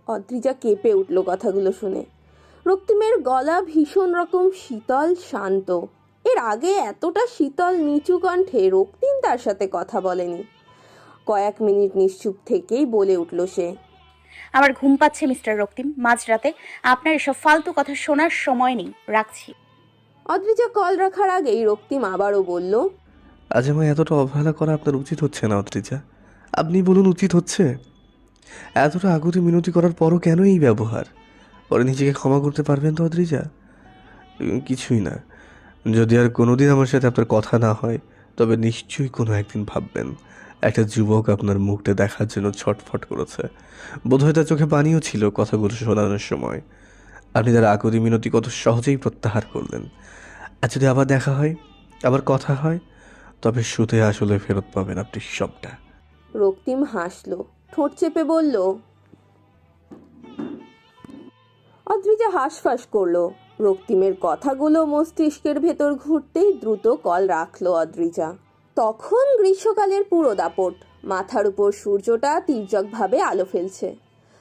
অদ্রিজা কেঁপে উঠল কথাগুলো শুনে। রক্তিমের গলা ভীষণ রকম শীতল শান্ত। এর আগে এতটা শীতল নিচু কণ্ঠে রক্তিম তার সাথে কথা বলেনি। কয়েক মিনিট নিশ্চুপ থেকেই বলে উঠল সে, আমার ঘুম পাচ্ছে মিস্টার রক্তিম, মাঝরাতে আপনার এসব ফালতু কথা শোনার সময় নেই, রাখছি। অদ্রিজা কল রাখার আগেই রক্তিম আবারও বলল, আজ আমায় এতটা অবহেলা করা আপনার উচিত হচ্ছে না অদ্রিজা। আপনি বলুন উচিত হচ্ছে? এতটা আগুতি মিনতি করার পরও কেন এই ব্যবহার? পরে নিজেকে ক্ষমা করতে পারবেন তো অদ্রিজা? কিছুই না। যদি আর কোনোদিন আমার সাথে আপনার কথা না হয়, তবে নিশ্চয়ই কোনো একদিন ভাববেন একটা যুবক আপনার মুখটা দেখার জন্য ছটফট করেছে। বোধহয় তার চোখে পানিও ছিল কথাগুলো শোনানোর সময়। আপনি তার আকুতি মিনতি কত সহজেই প্রত্যাহার করলেন। আর যদি আবার দেখা হয়, আবার কথা হয়, তবে সুদে আসলে ফেরত পাবেন আপনি সবটা। রক্তিম হাসল, ঠোঁট চেপে বলল। অদ্রিজা হাঁসফাঁস করলো। রক্তিমের কথাগুলো মস্তিষ্কের ভেতর ঘুরতেই দ্রুত কল রাখলো অদ্রিজা। তখন গ্রীষ্মকালের পুরো দাপট। মাথার উপর সূর্যটা তির্যকভাবে আলো ফেলছে।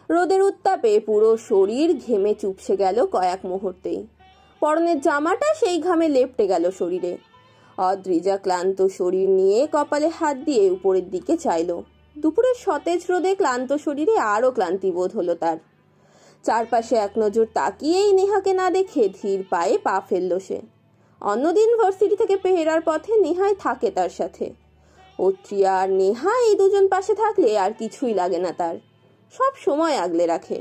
রোদের উত্তাপে পুরো শরীর ঘেমে চুপসে গেল কয়েক মুহূর্তেই। পরনের জামাটা সেই ঘামে লেপ্টে গেল শরীরে। অদ্রিজা ক্লান্ত শরীর নিয়ে কপালে হাত দিয়ে উপরের দিকে চাইল। দুপুরের সতেজ রোদে ক্লান্ত শরীরে আরও ক্লান্তি বোধ হলো তার। চারপাশে এক নজর তাকিয়েই নেহাকে না দেখে ধীর পায়ে পা ফেলল সে। অন্যদিন ভার্সিটি থেকে ফেরার পথে নেহাই থাকে তার সাথে। অত্রিয়া আর নেহা এই দুজন পাশে থাকলে আর কিছুই লাগে না তার, সব সময় আগলে রাখে।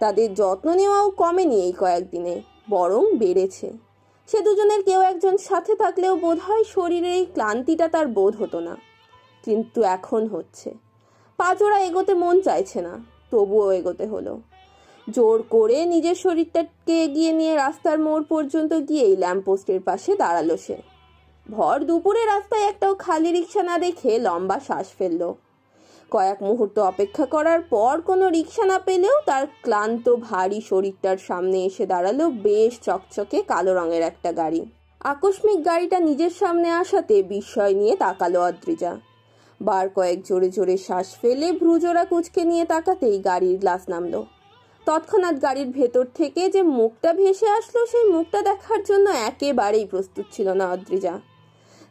তাদের যত্ন নেওয়াও কমেনি এই কয়েকদিনে, বরং বেড়েছে। সে দুজনের কেউ একজন সাথে থাকলেও বোধহয় শরীরে এই ক্লান্তিটা তার বোধ হতো না, কিন্তু এখন হচ্ছে। পাঁচোরা এগোতে মন চাইছে না, তবুও এগোতে হলো। জোর করে নিজের শরীরটাকে এগিয়ে নিয়ে রাস্তার মোড় পর্যন্ত গিয়েই ল্যাম্পপোস্টের পাশে দাঁড়ালো সে। ভর দুপুরে রাস্তায় একটাও খালি রিক্সা না দেখে লম্বা শ্বাস ফেললো। কয়েক মুহূর্ত অপেক্ষা করার পর কোনো রিক্সা না পেলেও তার ক্লান্ত ভারী শরীরটার সামনে এসে দাঁড়ালো বেশ চকচকে কালো রঙের একটা গাড়ি। আকস্মিক গাড়িটা নিজের সামনে আসাতে বিস্ময় নিয়ে তাকালো অদ্রিজা। বার কয়েক জোরে জোরে শ্বাস ফেলে ভ্রুজোড়া কুঁচকে নিয়ে তাকাতেই গাড়ির গ্লাস নামলো। তৎক্ষণাৎ গাড়ির ভেতর থেকে যে মুখটা ভেসে আসলো, সেই মুখটা দেখার জন্য একেবারেই প্রস্তুত ছিল না অদ্রিজা।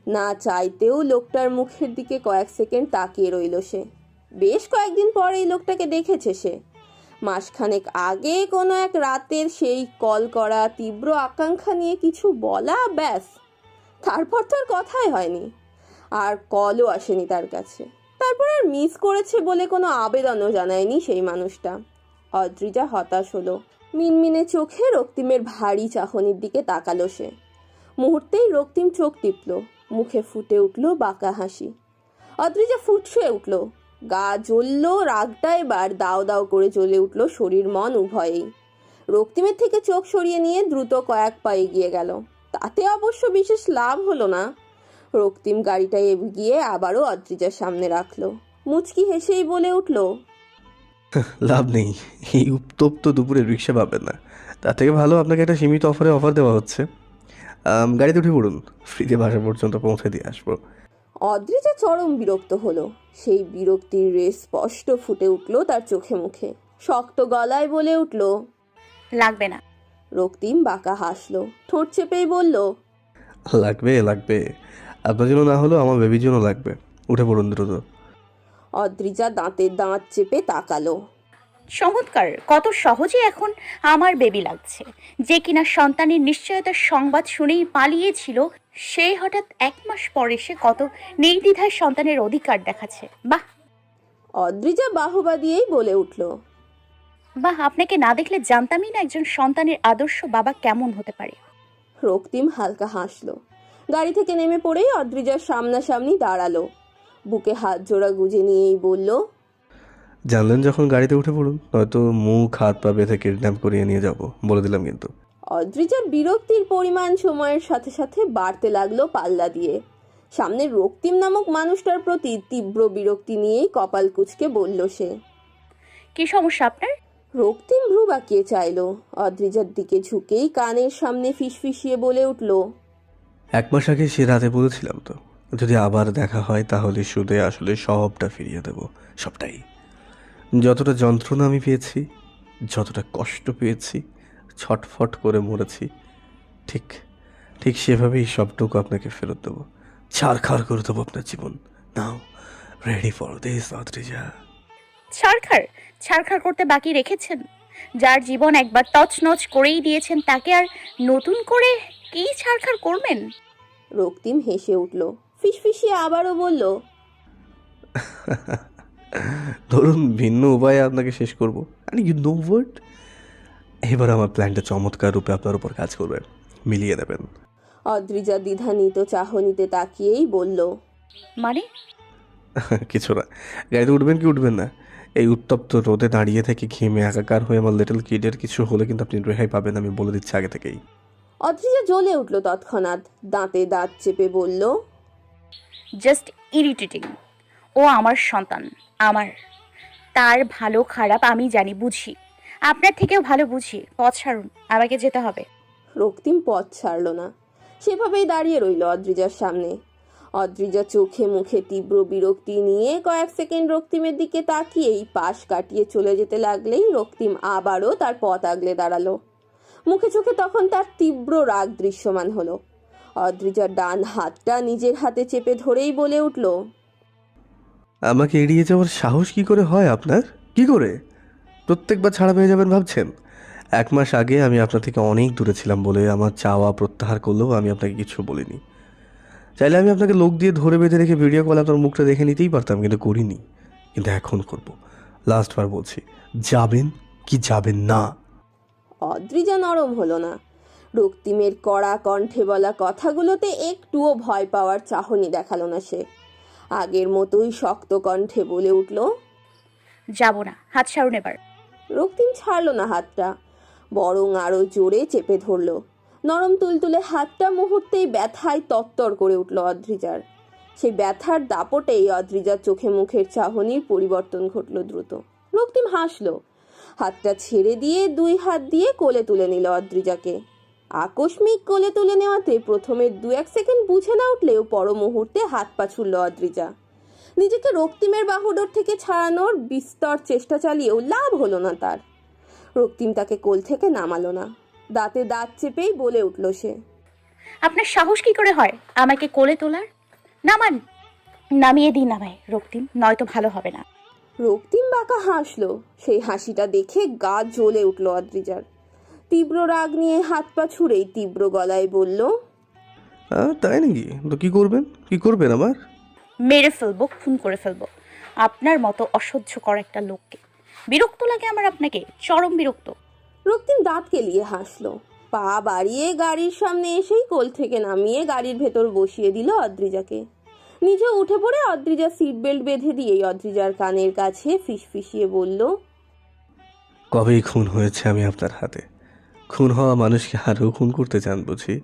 না চাইতেও লোকটার মুখের দিকে কয়েক সেকেন্ড তাকিয়ে রইল সে। বেশ কয়েকদিন পর এই লোকটাকে দেখেছে সে। মাসখানেক আগে কোনো এক রাতের সেই কল করা তীব্র আকাঙ্ক্ষা নিয়ে কিছু বলা, ব্যাস। তারপর তো আর কথাই হয়নি, আর কলও আসেনি তার কাছে। তারপর আর মিস করেছে বলে কোনো আবেদনও জানায়নি সেই মানুষটা। অদ্রিজা হতাশ হলো। মিনমিনে চোখে রক্তিমের ভারী চাহনির দিকে তাকালো সে। মুহূর্তেই রক্তিম চোখ টিপল, মুখে ফুটে উঠল বাঁকা হাসি। অদ্রিজা ফুটছে উঠল, গা জ্বলল, রাগটা এবার দাও দাও করে জ্বলে উঠল শরীর মন উভয়েই। রক্তিমের থেকে চোখ সরিয়ে নিয়ে দ্রুত কয়েক পা এগিয়ে গেল। তাতে অবশ্য বিশেষ লাভ হলো না। রক্তিম গাড়িটা এগিয়ে আবারও অদ্রিজার সামনে রাখলো। মুচকি হেসেই বলে উঠল, লাভ নেই, এই উত্তপ্ত দুপুরে রিক্সা পাবেন না। তার থেকে ভালো আপনাকে একটা সীমিত অফার দেওয়া হচ্ছে। গাড়িতে উঠে পড়ুন, ফ্রিতে বাসা পর্যন্ত পৌঁছে দিয়ে আসবো। অদ্রিজা চরম বিরক্ত হলো। সেই বিরক্তির রেশ স্পষ্ট ফুটে উঠল তার চোখে মুখে। শক্ত গলায় বলে উঠল, লাগবে না। রক্তিম বাঁকা হাসলো, ঠোঁট চেপেই বলল, লাগবে লাগবে, আপনার জন্য না হলেও আমার বেবির জন্য লাগবে। উঠে পড়ুন দ্রুত। অদ্রিজা দাঁতের দাঁত চেপে তাকালো। চমৎকার, কত সহজে এখন আমার বেবি লাগছে। যে কিনা সন্তানের নিশ্চয়তার সংবাদ শুনেই পালিয়েছিল, সে হঠাৎ 1 মাস পর এসে কত নির্দ্বিধায় সন্তানের অধিকার দেখাচ্ছে। বাহ অদ্রিজা বাহুবা দিয়েই বলে উঠল, বাহ, আপনাকে না দেখলে জানতামই না একজন সন্তানের আদর্শ বাবা কেমন হতে পারে। রক্তিম হালকা হাসলো। গাড়ি থেকে নেমে পড়েই অদ্রিজার সামনাসামনি দাঁড়ালো। বুকে হাত জোড়া গুজে নিয়েই বলল, জানলেন যখন গাড়িতে উঠে পড়ুন, নয়তো মুখ হাত পা বেঁধে কিডন্যাপ করিয়ে নিয়ে যাব, বলে দিলাম কিন্তু। অদ্রিজার বিরক্তির পরিমাণ সময়ের সাথে সাথে বাড়তে লাগলো পাল্লা দিয়ে। সামনের রক্তিম নামক মানুষটার প্রতি তীব্র বিরক্তি নিয়েই কপাল কুঁচকে বলল সে। কি সমস্যা আপনার? রক্তিম ভ্রু বাঁকিয়ে চাইল। অদ্রিজার দিকে ঝুঁকেই কানের সামনে ফিসফিসিয়ে বলে উঠল, 1 মাস আগে সে রাতে বলেছিলাম তো, যদি আবার দেখা হয় তাহলে আসলে সবটা ফিরিয়ে দেব, সবটাই। যতটা যন্ত্রণা আমি পেয়েছি, যতটা কষ্ট পেয়েছি, ছটফট করে মরেছি, ঠিক ঠিক সেভাবেই সবটুকু আপনাকে ফেরত দেবো। ছাড়খাড় করে দেবো আপনার জীবন। নাও, রেডি ফর দিস অদ্রিজা। ছাড়খাড় ছাড়খাড় করতে বাকি রেখেছেন? যার জীবন একবার তছনছ করেই দিয়েছেন তাকে আর নতুন করে কি ছাড়খাড় করবেন? রক্তিম হেসে উঠল, ফিসফিসিয়ে আবারও বলল, ধরুন ভিন্ন উপায়ে আপনাকে শেষ করবো। আর ইউ নো ওয়ার্ড, এবার আমার প্ল্যানটা চমৎকার রূপে আপনার উপর কাজ করবে, মিলিয়ে নেবেন। অদ্রিজা দ্বিধান্বিত চাহনিতে তাকিয়েই বলল, মানে? কিছু না, গাড়িতে উঠবেন কি উঠবেন না? এই উত্তপ্ত রোদে দাঁড়িয়ে থেকে ঘেমে একাকার হয়ে আমার লিটল কিডের কিছু হলে কিন্তু আপনি রেহাই পাবেন, আমি বলে দিচ্ছি আগে থেকেই। অদ্রিজা জ্বলে উঠল তৎক্ষণাৎ, দাঁতে দাঁত চেপে বলল, জাস্ট ইরিটেটিং। ও আমার সন্তান, আমার। তার ভালো খারাপ আমি জানি, বুঝি। আপনার থেকেও ভালো বুঝি। পথ ছাড়ুন, আমাকে যেতে হবে। রক্তিম পথ ছাড়ল না, সেভাবেই দাঁড়িয়ে রইল অদ্রিজার সামনে। অদ্রিজা চোখে মুখে তীব্র বিরক্তি নিয়ে কয়েক সেকেন্ড রক্তিমের দিকে তাকিয়েই পাশ কাটিয়ে চলে যেতে লাগলেই রক্তিম আবারও তার পথ আগলে দাঁড়ালো। মুখে চোখে তখন তার তীব্র রাগ দৃশ্যমান হলো। অদ্রিজার ডান হাতটা নিজের হাতে চেপে ধরেই বলে উঠল, আমাকে এড়িয়ে যাওয়ার সাহস কি করে হয় আপনার? কি করে প্রত্যেকবার ছাড়া পেয়ে যাবেন ভাবছেন? 1 মাস আগে আমি আপনার থেকে অনেক দূরে ছিলাম বলে আমার চাওয়া প্রত্যাহার করলেও আমি আপনাকে কিছু বলিনি। চাইলে আমি আপনাকে লোক দিয়ে ধরে বেঁধে রেখে ভিডিও কলে আপনার মুখটা দেখে নিতেই পারতাম, কিন্তু করিনি। কিন্তু এখন করব। লাস্টবার বলছি, যাবেন কি যাবেন না? অদ্রিজা নরম হলো না। রক্তিমের কড়া কণ্ঠে বলা কথাগুলোতে একটুও ভয় পাওয়ার চাহনি দেখালো না সে। আগের মতোই শক্ত কণ্ঠে বলে উঠল, যাব না, হাত ছাড়ুন এবার। রক্তিম ছাড়ল না হাতটা, বরং আরো জোরে চেপে ধরল। নরম তুলতুলে হাতটা মুহূর্তেই ব্যথায় তত্তর করে উঠল অদ্রিজার। সেই ব্যথার দাপটেই অদ্রিজার চোখে মুখের চাহনির পরিবর্তন ঘটল দ্রুত। রক্তিম হাসল, হাতটা ছেড়ে দিয়ে 2 হাত দিয়ে কোলে তুলে নিল অদ্রিজাকে। আকস্মিক কোলে তুলে নেওয়াতে প্রথমে 2-1 সেকেন্ড বুঝে না উঠলেও পর মুহূর্তে হাত পা ছুড়ল অদ্রিজা। নিজেকে রক্তিমের বাহুডোর থেকে ছাড়ানোর বিস্তর চেষ্টা চালিয়েও লাভ হলো না তার। রক্তিম তাকে কোল থেকে নামালো না, দাঁতে দাঁত চেপেই বলে উঠল সে, আপনার সাহস কি করে হয় আমাকে কোলে তোলার? নামান, নামিয়ে দিন আমায় রক্তিম, নয়তো ভালো হবে না। রক্তিম বাঁকা হাসলো। সেই হাসিটা দেখে গা জ্বলে উঠল অদ্রিজার। তীব্র রাগ নিয়ে হাত পা ছুঁড়েই তীব্র গলায় বলল, তাই নাকি? তো কি করবেন? কি করবেন আমার? মেরে ফেলবো, খুন করে ফেলবো আপনার মতো অসহ্যকর একটা লোককে। বিরক্ত লাগে আমার আপনাকে, চরম বিরক্ত। রক্তিম দাঁত কেলিয়ে হাসলো। পা বাড়িয়ে গাড়ির সামনে এসেই কোল থেকে নামিয়ে গাড়ির ভেতর বসিয়ে দিল অদ্রিজাকে। নিজে উঠে পড়ে অদ্রিজা সিট বেল্ট বেঁধে দিয়েই অদ্রিজার কানের কাছে ফিসফিসিয়ে বলল, কবেই খুন হয়েছে আমি আপনার হাতে। খুন হওয়া মানুষকে আরও খুন করতে চান বুঝি?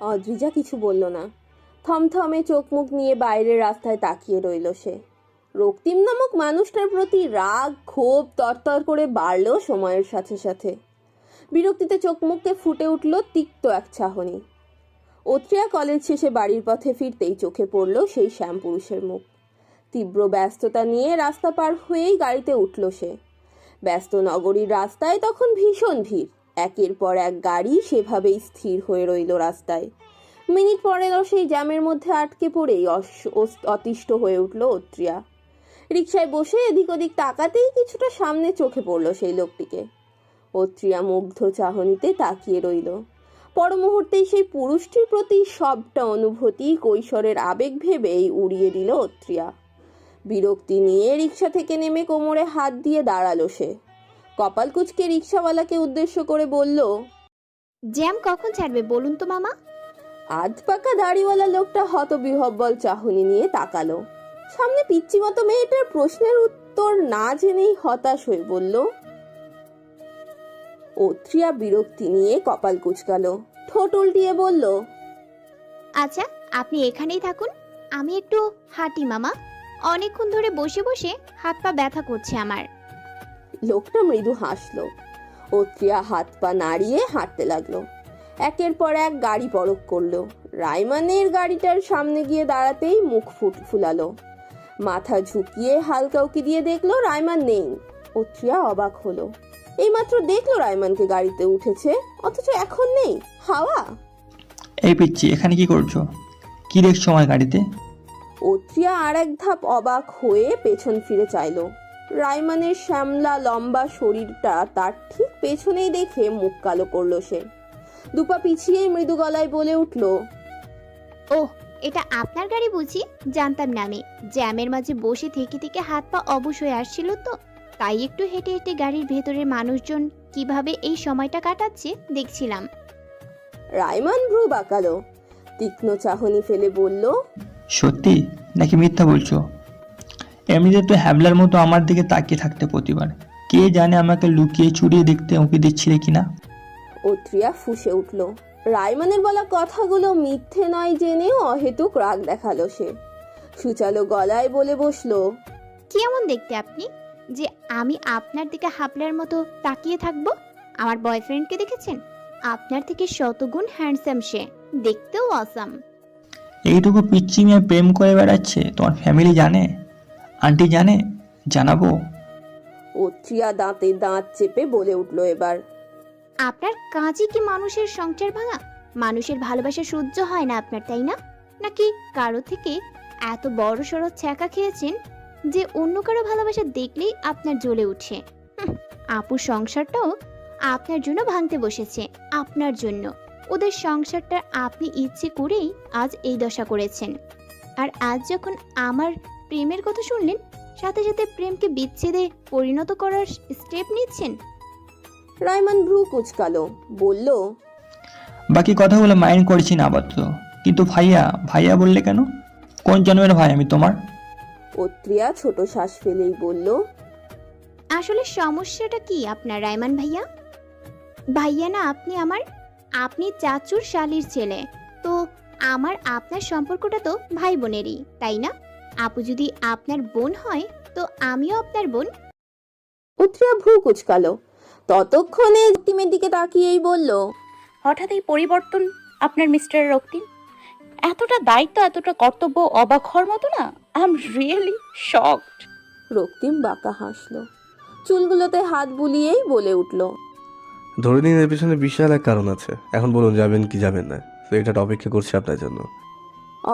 অদ্রিজা কিছু বলল না, থমথমে চোখ মুখ নিয়ে বাইরের রাস্তায় তাকিয়ে রইল সে। রক্তিম নামক মানুষটার প্রতি রাগ ক্ষোভ তরতর করে বাড়ল সময়ের সাথে সাথে। বিরক্তিতে চোখ মুখে ফুটে উঠল তিক্ত এক চাহনি। অত্রিয়া কলেজ শেষে বাড়ির পথে ফিরতেই চোখে পড়ল সেই শ্যামপুরুষের মুখ। তীব্র ব্যস্ততা নিয়ে রাস্তা পার হয়েই গাড়িতে উঠল সে। ব্যস্ত নগরীর রাস্তায় তখন ভীষণ ভিড়। একের পর এক গাড়ি সেভাবেই স্থির হয়ে রইল রাস্তায়। মিনিট পরেও সেই জ্যামের মধ্যে আটকে পড়েই অতিষ্ঠ হয়ে উঠল অত্রিয়া। রিকশায় বসে এদিক ওদিক তাকাতেই কিছুটা সামনে চোখে পড়ল সেই লোকটিকে। অত্রিয়া মুগ্ধ চাহনিতে তাকিয়ে রইল। পর মুহূর্তেই সেই পুরুষটির প্রতি সবটা অনুভূতি কৈশোরের আবেগ ভেবেই উড়িয়ে দিল অত্রিয়া। বিরক্তি নিয়ে রিকশা থেকে নেমে কোমরে হাত দিয়ে দাঁড়ালো সে। কপাল কুঁচকে রিকশাওয়ালাকে উদ্দেশ্য করে বলল, জ্যাম কখন ছাড়বে বলুন তো মামা? আধ পাকা দাড়িওয়ালা লোকটা হতবিহ্বল চাহনি নিয়ে তাকালো। সামনে পিচ্চি মতো মেয়েটার প্রশ্নের উত্তর না জেনেই হতাশ হয়ে বলল। অত্রিয়া বিরক্তি নিয়ে কপাল কুঁচকালো, ঠোঁট উল্টিয়ে বলল, আচ্ছা আপনি এখানেই থাকুন, আমি একটু হাঁটি মামা। অনেকক্ষণ ধরে বসে বসে হাত পা ব্যথা করছে আমার। লোকটা মৃদু হাসলো। অত্রিয়া হাত পা নাড়িয়ে হাঁটতে লাগলো। একের পর এক গাড়ি পরখ করলো। রাইমানের গাড়িটার সামনে গিয়ে দাঁড়াতেই মুখ ফুলালো। মাথা ঝুঁকিয়ে হালকা উকি দিয়ে দেখলো রাইমান নেই। অত্রিয়া অবাক হলো। এইমাত্র দেখলো রাইমানকে গাড়িতে উঠেছে, অথচ এখন নেই। হাওয়া। এই পিচ্ছি, এখানে কি করছো? কি দেখছো আমার গাড়িতে? অত্রিয়া আর এক ধাপ অবাক হয়ে পেছন ফিরে চাইলো। রাইমানের শ্যামলা লম্বা শরীরটা তার ঠিক পেছনেই দেখে মুখ কালো করলো সে। দুপা পিছিয়ে মৃদু গলায় বলে উঠল, ওহ, এটা আপনার গাড়ি বুঝি? জানতাম না আমি। জ্যামের মাঝে বসে থেকে থেকে হাত পা অবশ হয়ে আসছিল, তো তাই একটু হেঁটে হেঁটে গাড়ির ভেতরের মানুষজন কিভাবে এই সময়টা কাটাচ্ছে দেখছিলাম। রাইমান ভ্রু বাঁকালো, তীক্ষ্ণ চাহনি ফেলে বলল, সত্যি নাকি মিথ্যা বলছো? এমনিতে তো হ্যাবলার মতো আমার দিকে তাকিয়ে থাকতে প্রতিবার। কে জানে আমাকে লুকিয়ে চুরিয়ে দেখতে উঁকি দিচ্ছিলে কিনা। অত্রিয়া ফুঁসে উঠল। রাইমানের বলা কথাগুলো মিথ্যে নয় জেনেও অহেতুক রাগ দেখালো সে। সুচালো গলায় বলে বসলো, কেমন দেখতে আপনি যে আমি আপনার দিকে হাবলার মতো তাকিয়ে থাকবো? আমার বয়ফ্রেন্ডকে দেখেছেন? আপনার থেকে শতগুণ হ্যান্ডসাম সে, দেখতেও অসাম। এইটুকু পিচ্ছি মেয়ে প্রেম করে বেড়াচ্ছে, তোমার ফ্যামিলি জানে? আন্টি জানে? জানাবো? অত্রিয়া দাঁতে দাঁত চেপে বলে উঠল এবার, আপনার কাজই কি মানুষের সংসার ভাঙা? মানুষের ভালোবাসা সহ্য হয় না আপনার, তাই না? নাকি কারো থেকে এত বড় সড়ো ছ্যাঁকা খেয়েছেন যে অন্য কারো ভালোবাসা দেখলেই আপনার জ্বলে উঠে? আপুর সংসারটাও আপনার জন্য ভাঙতে বসেছে, আপনার জন্য। ওদের সংসারটা আপনি ইচ্ছে করেই আজ এই দশা করেছেন। আর আজ যখন আমার প্রেমের কথা শুনলেন, সাথে সাথে প্রেমকে বিচ্ছেদে পরিণত করার স্টেপ নিচ্ছেন। রাইমান ভ্রু কুচকালো, বলল, বাকি কথাগুলো মাইন্ড করেছি না আপাতত, কিন্তু ভাইয়া ভাইয়া বললে কেন? কোন জন্মের ভাই আমি তোমার? অত্রিয়া ছোট শ্বাস ফেলেই বলল, আসলে সমস্যাটা কি আপনার রাইমান ভাইয়া? ভাইয়া না আপনি আমার, আপনি চাচুর শালির ছেলে, তো আমার আপনার সম্পর্কটা তো ভাই বোনেরই, তাই না? আপু যদি আপনার বোন হয় তো আমিও আপনার বোন। অত্রিয়া ভ্রু কুচকালো। ততক্ষণে রক্তিমের দিকে তাকিয়েই বলল, হঠাৎ এই পরিবর্তন আপনার মিস্টার রক্তিম? এতটা দায়িত্ব, এতটা কর্তব্য, অবাক হওয়ার মতো না। I am really shocked. Roktim বাঁকা হাসলো, চুলগুলোতে হাত বুলিয়েই বলে উঠল, ধরে নিন এর পিছনে বিশাল এক কারণ আছে। এখন বলুন যাবেন কি যাবেন না? তো এটা অপেক্ষা করছে আপনার জন্য।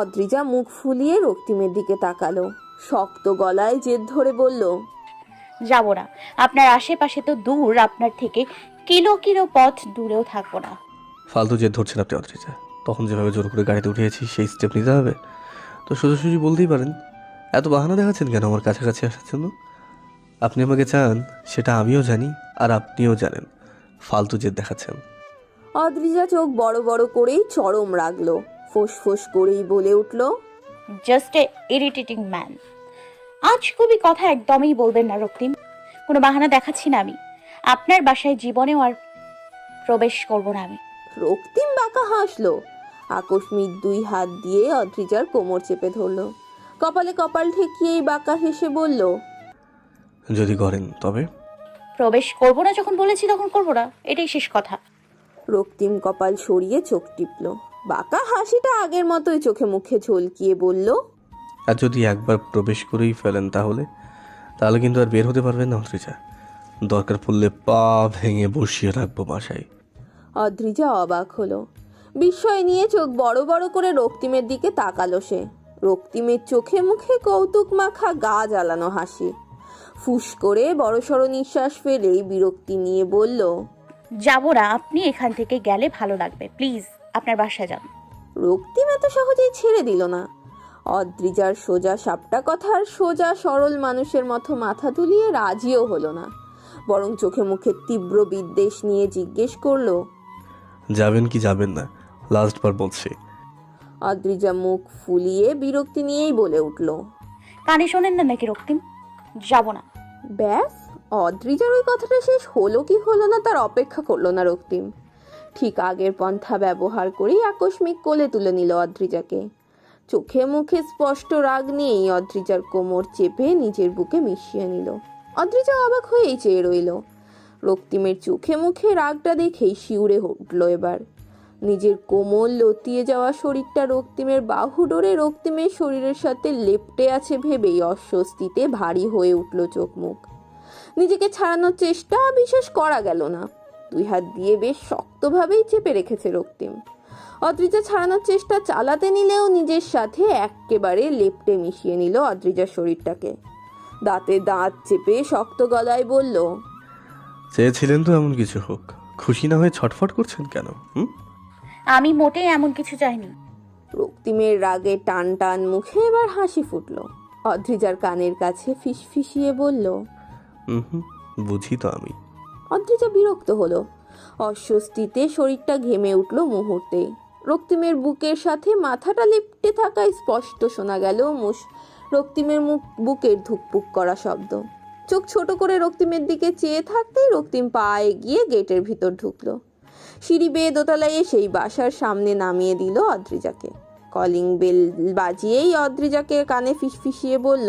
অদ্রিজা মুখ ফুলিয়ে রক্তিমের দিকে তাকালো, শক্ত গলায় জেদ ধরে বলল, যাব না। আপনার আশেপাশে তো দূর, আপনার থেকে কিলো কিলো পথ দূরেও থাকবো না। ফালতু যে ধরছেন আপনি অদ্রিজা। তখন যেভাবে জোর করে গাড়িতে উঠিয়েছি সেই স্টেপ নিতে হবে তো সোজাসুজি বলতেই পারেন। এত বাহানা দেখাচ্ছেন কেন আমার কাছাকাছি আসার জন্য? আপনি আমাকে চান সেটা আমিও জানি, আর আপনিও জানেন। ফালতু জেদ দেখাচ্ছেন। অদ্রিজা চোখ বড় বড় করেই চরম রাগলো, ফোঁস করেই বলে উঠল, জাস্ট এ ইরিটেটিং ম্যান। আজ খুবই কথা একদমই বলবেন না রক্তিম। কোনো বাহানা দেখাচ্ছি না আমি। আপনার বাসায় জীবনেও আর প্রবেশ করব না আমি। রক্তিম বাঁকা হাসলো, আকস্মিক দুই হাত দিয়ে অদ্রিজার কোমর চেপে ধরল, কপালে কপাল ঠেকিয়েই বাঁকা হেসে বলল, যদি করেন তবে। প্রবেশ করব না যখন বলেছি তখন করব না, এটাই শেষ কথা। রক্তিম কপাল সরিয়ে চোখ টিপল, বাঁকা হাসিটা আগের মতোই চোখে মুখে ঝলকিয়ে বলল, আর যদি একবার প্রবেশ করেই ফেলেন তাহলে কিন্তু আর বের হতে পারবেন না অদ্রিজা। দরকার পড়লে পা ভেঙে বসিয়ে রাখবো বাসায়। অদ্রিজা অবাক হলো, বিস্ময় নিয়ে চোখ বড় বড় করে রক্তিমের দিকে তাকালো সে। রক্তিমের চোখে মুখে কৌতুক মাখা গা জ্বালানো হাসি। ফুস করে বড়সড় নিঃশ্বাস ফেলেই বিরক্তি নিয়ে বলল, যাব না। আপনি এখান থেকে গেলে ভালো লাগবে, প্লিজ আপনার বাসায় যান। রক্তিম এত সহজেই ছেড়ে দিল না। অদ্রিজার সোজা সাপটা কথার সোজা সরল মানুষের মতো মাথা তুলিয়ে রাজিও হলো না, বরং চোখে মুখে তীব্র বিদ্বেষ নিয়ে জিজ্ঞেস করলো, যাবেন কি যাবেন না? লাস্ট বার বলছি। অদ্রিজা মুখ ফুলিয়ে বিরক্তি নিয়েই বলে উঠল, কানে শোনেন না নাকি রক্তিম? যাব না। ব্যাস, অদ্রিজার ওই কথাটা শেষ হলো কি হলো না তার অপেক্ষা করলো না রক্তিম। ঠিক আগের পন্থা ব্যবহার করেই আকস্মিক কোলে তুলে নিল অদ্রিজাকে। চোখে মুখে স্পষ্ট রাগ নিয়েই অদ্রিজার কোমর চেপে নিজের বুকে মিশিয়ে নিল। অদ্রিজা অবাক হয়েই চেয়ে রইল। রক্তিমের চোখে মুখে রাগটা দেখেই শিউরে উঠল এবার। নিজের কোমল লতিয়ে যাওয়া শরীরটা রক্তিমের বাহু ডোরে রক্তিমের শরীরের সাথে লেপ্টে আছে ভেবেই অস্বস্তিতে ভারী হয়ে উঠল চোখ মুখ। নিজেকে ছাড়ানোর চেষ্টা বিশেষ করা গেল না। 2 হাত দিয়ে বেশ শক্তভাবেই চেপে রেখেছে রক্তিম। অদ্রিজা ছাড়ানোর চেষ্টা চালাতে নিলেও নিজের সাথে একেবারে লেপ্টে মিশিয়ে নিল অদ্রিজার শরীরটাকে। দাঁতে দাঁত চেপে শক্ত গলায় বলল, চেয়েছিলেন তো এমন কিছু হোক, খুশি না হয়ে ছটফট করছেন কেন? আমি মোটেই এমন কিছু চাইনি। রক্তিমের রাগে টান টান মুখে এবার হাসি ফুটল। অদ্রিজার কানের কাছে ফিসফিসিয়ে বলল, হুম, বুঝি তো আমি। অদ্রিজা বিরক্ত হলো। অস্বস্তিতে শরীরটা ঘেমে উঠল মুহূর্তে। রক্তিমের বুকের সাথে মাথাটা লিপটে থাকায় স্পষ্ট শোনা গেল রক্তিমের বুকের ধুকপুক করা শব্দ। চোখ ছোট করে রক্তিমের দিকে চেয়ে থাকতেই রক্তিম পা এগিয়ে গেটের ভিতর ঢুকলো। সিঁড়ি বেয়ে দোতলায় এসেই বাসার সামনে নামিয়ে দিল অদ্রিজাকে। কলিং বেল বাজিয়েই অদ্রিজাকে কানে ফিসফিসিয়ে বলল,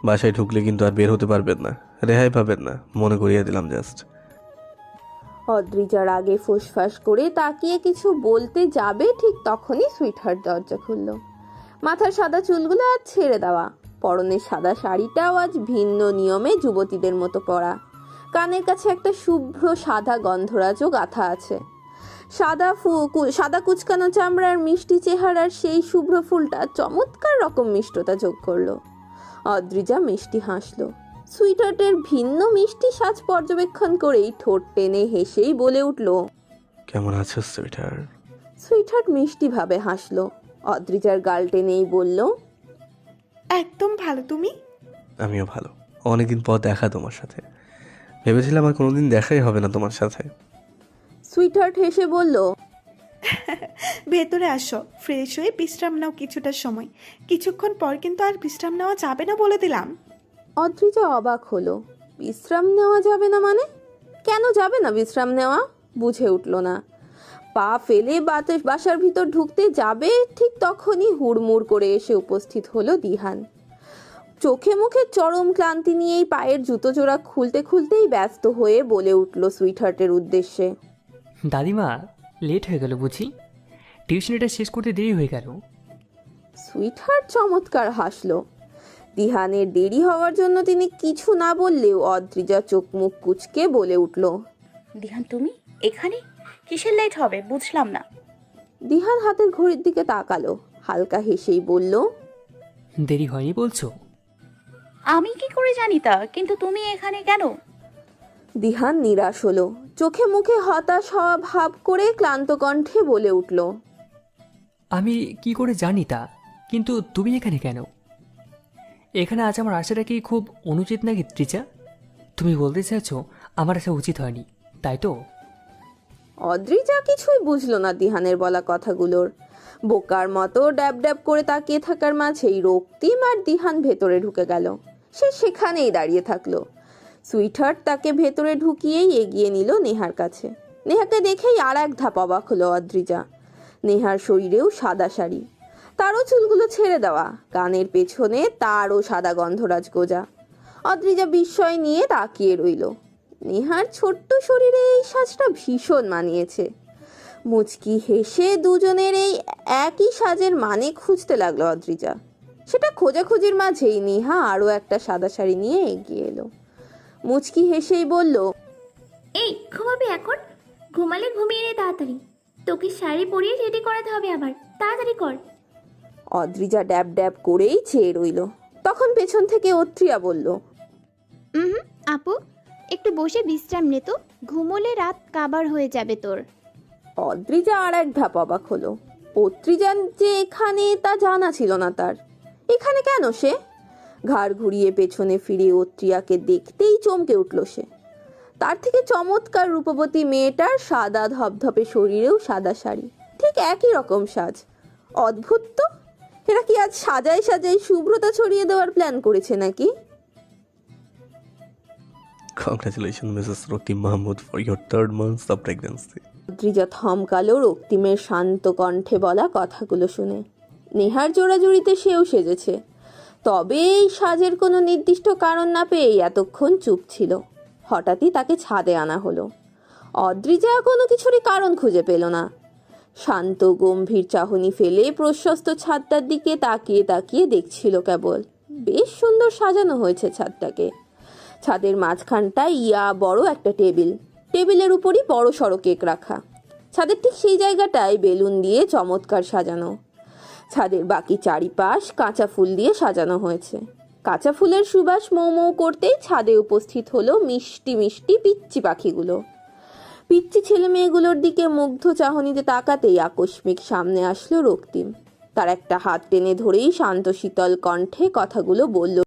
বাসায় ঢুকলে কিন্তু আর বের হতে পারবেন না, রেহাই পাবেন না, মনে করিয়ে দিলাম জাস্ট। অদ্রিজার আগে ফুসফাস করে তাকিয়ে কিছু বলতে যাবে ঠিক তখনই সুইটহার্ট দরজা খুলল। মাথার সাদা চুলগুলো আজ ছেড়ে দেওয়া, পরনের সাদা শাড়িটাও আজ ভিন্ন নিয়মে যুবতীদের মতো পরা। কানের কাছে একটা শুভ্র সাদা গন্ধরাজও গাঁথা আছে। সাদা কুচকানো চামড়ার মিষ্টি চেহারার সেই শুভ্র ফুলটা চমৎকার রকম মিষ্টতা যোগ করলো। অদ্রিজা মিষ্টি হাসলো। সুইটহার্টের ভিন্ন মিষ্টি সাজ পর্যবেক্ষণ করেই ঠোঁট টেনে হেসেই বলে উঠল, কেমন আছো সুইটার? সুইটহার্ট মিষ্টিভাবে হাসলো। অদ্রিজার গাল টেনেই বলল, একদম ভালো। তুমি? আমিও ভালো। অনেকদিন পর দেখা তোমার সাথে, ভেবেছিলাম আর কোনোদিন দেখাই হবে না তোমার সাথে। সুইটহার্ট হেসে বলল, ভেতরে আসো, ফ্রেশ হয়ে বিশ্রাম নাও কিছুটা সময়। কিছুক্ষণ পর কিন্তু আর বিশ্রাম নেওয়া যাবে না বলে দিলাম। অদ্রিজা অবাক হলো। বিশ্রাম নেওয়া যাবে না মানে? কেন যাবে না বিশ্রাম নেওয়া? বুঝে উঠল না। পা ফেলে বাসার ভিতর ঢুকতে যাবে ঠিক তখনই হুড়মুড় করে এসে উপস্থিত হলো দিহান। চোখে মুখে চরম ক্লান্তি নিয়েই পায়ের জুতো জোড়া খুলতেই ব্যস্ত হয়ে বলে উঠল সুইটহার্টের উদ্দেশ্যে, দাদিমা, লেট হয়ে গেল বুঝি? টিউশনিটা শেষ করতে দেরি হয়ে গেল। সুইটহার্ট চমৎকার হাসলো। দিহানের দেরি হওয়ার জন্য তিনি কিছু না বললেও অদ্রিজা চোখ মুখ কুচকে বলে উঠল, দিহান, তুমি এখানে? কিসের লেট হবে বুঝলাম না। দিহান হাতের ঘড়ির দিকে তাকালো, হালকা হেসেই বলল, দেরি হয়নি বলছো? আমি কি করে জানি তা? কিন্তু তুমি এখানে কেন? দিহান নিরাশ হলো। চোখে মুখে হতাশ হওয়া ভাব করে ক্লান্ত কণ্ঠে বলে উঠল, আমি কি করে জানি তা? কিন্তু তুমি এখানে কেন? এখানে আজ আমার আসাটা কি খুব অনুচিত নাকি ত্রিজা? তুমি বলতে চাইছো আমার আসা উচিত হয়নি, তাই তো? অদ্রিজা কিছুই বুঝলো না দিহানের বলা কথাগুলোর। বোকার মতো ড্যাব ড্যাব করে তাকিয়ে থাকার মাঝেই রক্তিম আর দিহান ভেতরে ঢুকে গেল। সে সেখানেই দাঁড়িয়ে থাকলো। সুইটহার্ট তাকে ভেতরে ঢুকিয়েই এগিয়ে নিল নেহার কাছে। নেহাকে দেখেই আর এক ধাপ অবাক হলো অদ্রিজা। নেহার শরীরেও সাদা শাড়ি, তারও চুলগুলো ছেড়ে দেওয়া, কানের পেছনে তারও সাদা গন্ধরাজ গোজা। অদ্রিজা বিস্ময় নিয়ে তাকিয়ে রইল। নেহার ছোট্ট শরীরে এই সাজটা ভীষণ মানিয়েছে। মুচকি হেসে দুজনের এই একই সাজের মানে খুঁজতে লাগলো অদ্রিজা। সেটা খোঁজাখুঁজির মাঝেই নেহা আরও একটা সাদা শাড়ি নিয়ে এগিয়ে এলো। মুচকি হেসেই বলল, এই ঘুমাবি এখন? ঘুমালে ঘুমিয়ে নে তাড়াতাড়ি। তোকে শাড়ি পরিয়ে রেডি করাতে হবে আবার, তাড়াতাড়ি কর। অদ্রিজা ড্যাব ড্যাব করেই চেয়ে রইল। তখন পেছন থেকে অত্রিয়া বলল, আপু, একটু বসে বিশ্রাম নে তো, ঘুমোলে রাত কাবার হয়ে যাবে তোর। অদ্রিজা আর এক ধাপ অবাক হলো। অত্রিজা যে এখানে তা জানা ছিল না তার। এখানে কেন সে? ঘাড় ঘুরিয়ে পেছনে ফিরে অত্রিয়াকে দেখতেই চমকে উঠল সে। তার থেকে চমৎকার রূপবতী মেয়েটার সাদা ধপধপে শরীরেও সাদা শাড়ি, ঠিক একই রকম সাজ। অদ্ভুত তো, এরা কি আজ সাজাই সাজাই শুভ্রতা ছড়িয়ে দেওয়ার প্ল্যান করেছে নাকি? Congratulations, Mrs. Rocky Mahmood, for your 3rd month of pregnancy. Adrija থমকালো রক্তিমের শান্ত কণ্ঠে বলা কথাগুলো শুনে। নেহার জোড়াজুড়িতে সেও সেজেছে, তবে এই সাজের কোনো নির্দিষ্ট কারণ না পেয়ে এতক্ষণ চুপ ছিল। হঠাৎই তাকে ছাদে আনা হলো। অদ্রিজা কোনো কিছুরই কারণ খুঁজে পেল না। শান্ত গম্ভীর চাহনি ফেলে প্রশস্ত ছাদটার দিকে তাকিয়ে তাকিয়ে দেখছিল কেবল। বেশ সুন্দর সাজানো হয়েছে ছাদটাকে। ছাদের মাঝখানটায় ইয়া বড় একটা টেবিল, টেবিলের উপরই বড় সড়ো কেক রাখা। ছাদের ঠিক সেই জায়গাটায় বেলুন দিয়ে চমৎকার সাজানো। ছাদের বাকি চারিপাশ কাঁচা ফুল দিয়ে সাজানো হয়েছে। কাঁচা ফুলের সুবাস মৌ মৌ করতেই ছাদে উপস্থিত হলো মিষ্টি মিষ্টি পিচ্চি পাখিগুলো। পিচ্চি ছেলে মেয়েগুলোর দিকে মুগ্ধ চাহনিতে তাকাতেই আকস্মিক সামনে আসলো রক্তিম। তার একটা হাত টেনে ধরেই শান্ত শীতল কণ্ঠে কথাগুলো বলল,